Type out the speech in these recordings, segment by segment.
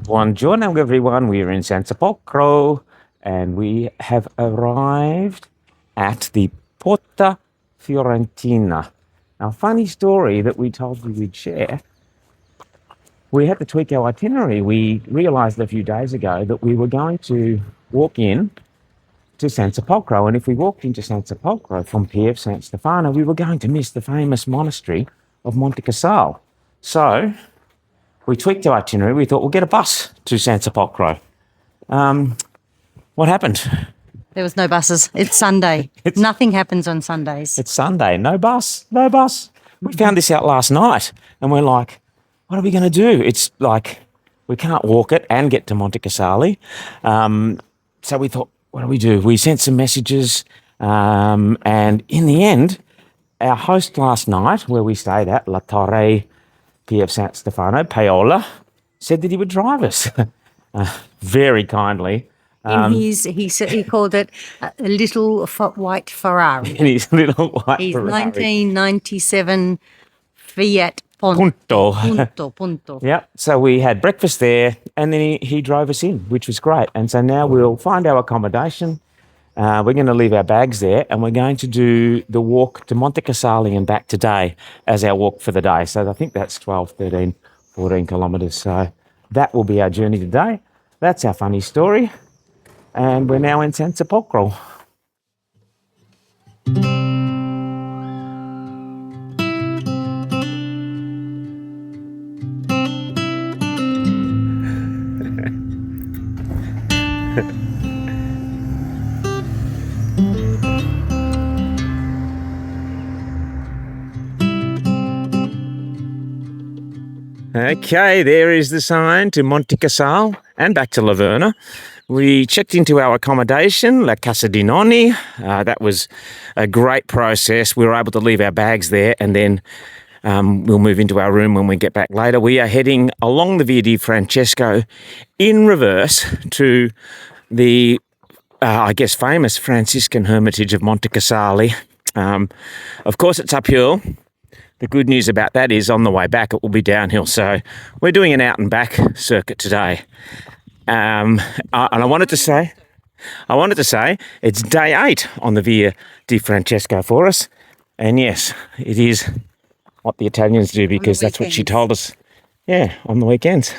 Buongiorno, everyone. We're in Sanselpolcro and we have arrived at the Porta Fiorentina. Now, funny story that we told you we'd share. We had to tweak our itinerary. We realized a few days ago that we were going to walk in to Sanselpolcro, and if we walked into Sanselpolcro from Pieve San Stefano, we were going to miss the famous monastery of Montecasale. So we tweaked our itinerary. We thought we'll get a bus to Sanselpolcro. What happened? There was no buses. It's Sunday. Nothing happens on Sundays. It's Sunday. No bus. No bus. We found this out last night and we're like, what are we going to do? It's like we can't walk it and get to Montecasale. So we thought, what do we do? We sent some messages and in the end, our host last night, where we stayed at La Torre Pieve San Stefano, Paola, said that he would drive us very kindly. He called it a little white Ferrari. In his little white His Ferrari. 1997 Fiat Punto. Yep. So we had breakfast there and then he drove us in, which was great. And so now we'll find our accommodation. We're going to leave our bags there and we're going to do the walk to Montecasale and back today as our walk for the day. So I think that's 12, 13, 14 kilometres. So that will be our journey today. That's our funny story. And we're now in Sanselpolcro. Okay, there is the sign to Montecasale and back to Laverna. We checked into our accommodation, La Casa di Nonni. That was a great process. We were able to leave our bags there and then we'll move into our room when we get back later. We are heading along the Via di Francesco in reverse to the, famous Franciscan Hermitage of Montecasale. Of course, it's uphill. The good news about that is on the way back, it will be downhill. So we're doing an out and back circuit today. And I wanted to say it's day 8 on the Via di Francesco for us. And yes, it is what the Italians do because that's what she told us. Yeah, on the weekends.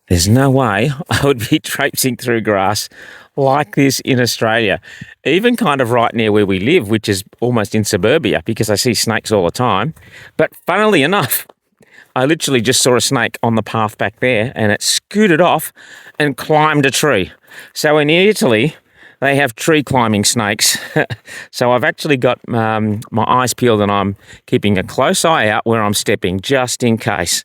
There's no way I would be traipsing through grass like this in Australia, even kind of right near where we live, which is almost in suburbia because I see snakes all the time. But funnily enough, I literally just saw a snake on the path back there and it scooted off and climbed a tree. So in Italy, they have tree climbing snakes. So I've actually got my eyes peeled and I'm keeping a close eye out where I'm stepping just in case.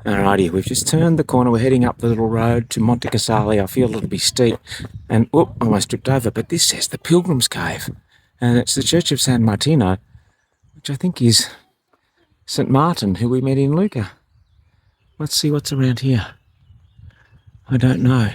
Alrighty, we've just turned the corner. We're heading up the little road to Montecasale. I feel it'll be steep and almost tripped over, but this says the Pilgrim's Cave and it's the Church of San Martino, which I think is St. Martin, who we met in Lucca. Let's see what's around here. I don't know.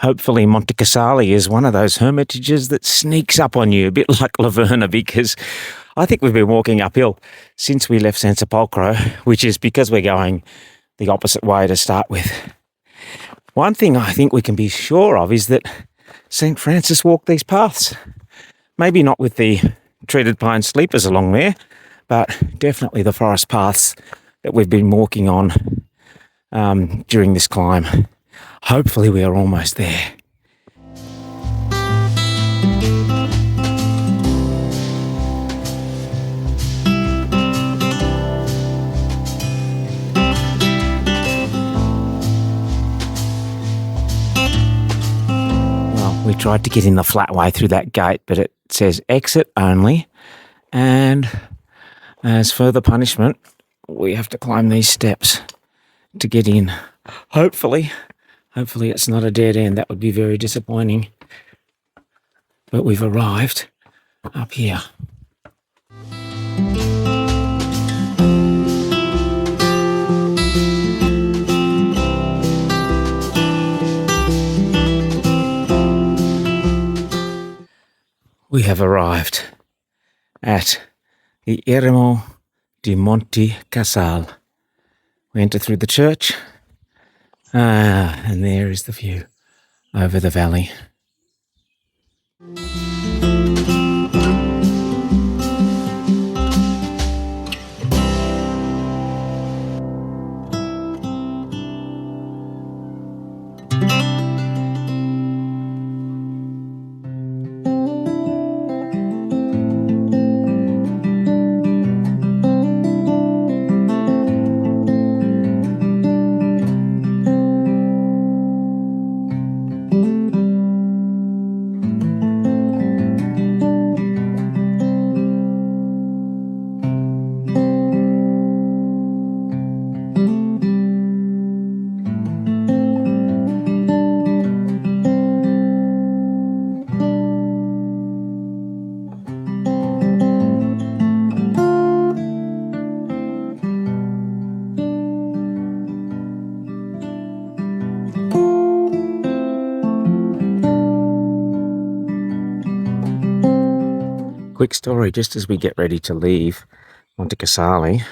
hopefully Montecasale is one of those hermitages that sneaks up on you, a bit like Laverna, because I think we've been walking uphill since we left Sanselpolcro, which is because we're going the opposite way to start with. One thing I think we can be sure of is that St. Francis walked these paths. Maybe not with the treated pine sleepers along there, but definitely the forest paths that we've been walking on during this climb. Hopefully we are almost there. We tried to get in the flat way through that gate, but it says exit only. And as further punishment, we have to climb these steps to get in. Hopefully it's not a dead end. That would be very disappointing. But we've arrived up here. We have arrived at the Eremo di Montecasale. We enter through the church, and there is the view over the valley. Quick story, just as we get ready to leave Montecasale.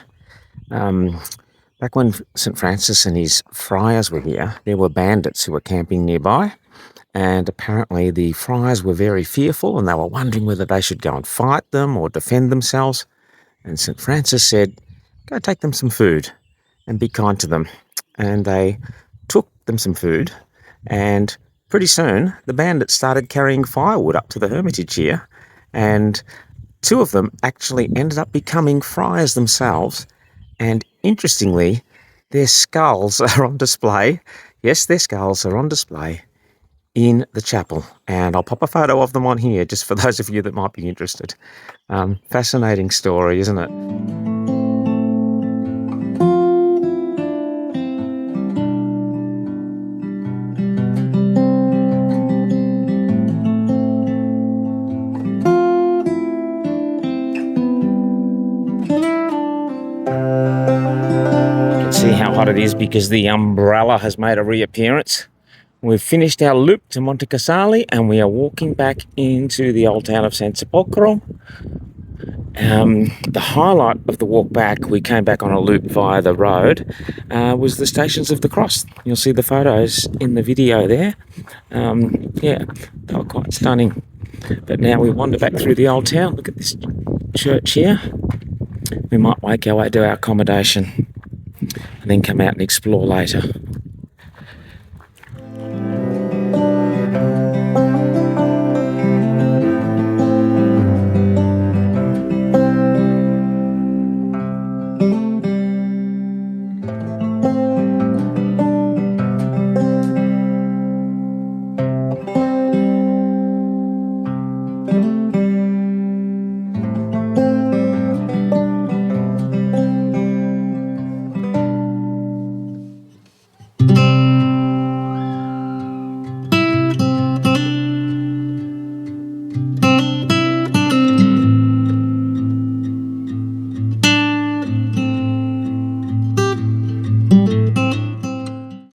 Back when St. Francis and his friars were here, there were bandits who were camping nearby, and apparently the friars were very fearful and they were wondering whether they should go and fight them or defend themselves. And St. Francis said, go take them some food and be kind to them. And they took them some food, and pretty soon the bandits started carrying firewood up to the hermitage here. And two of them actually ended up becoming friars themselves. And interestingly, their skulls are on display. Yes, their skulls are on display in the chapel. And I'll pop a photo of them on here just for those of you that might be interested. Fascinating story, isn't it? See how hot it is because the umbrella has made a reappearance. We've finished our loop to Montecasale and we are walking back into the old town of Sanselpolcro. The highlight of the walk back, we came back on a loop via the road, was the Stations of the Cross. You'll see the photos in the video there. Yeah, they were quite stunning. But now we wander back through the old town. Look at this church here. We might make our way to our accommodation and then come out and explore later.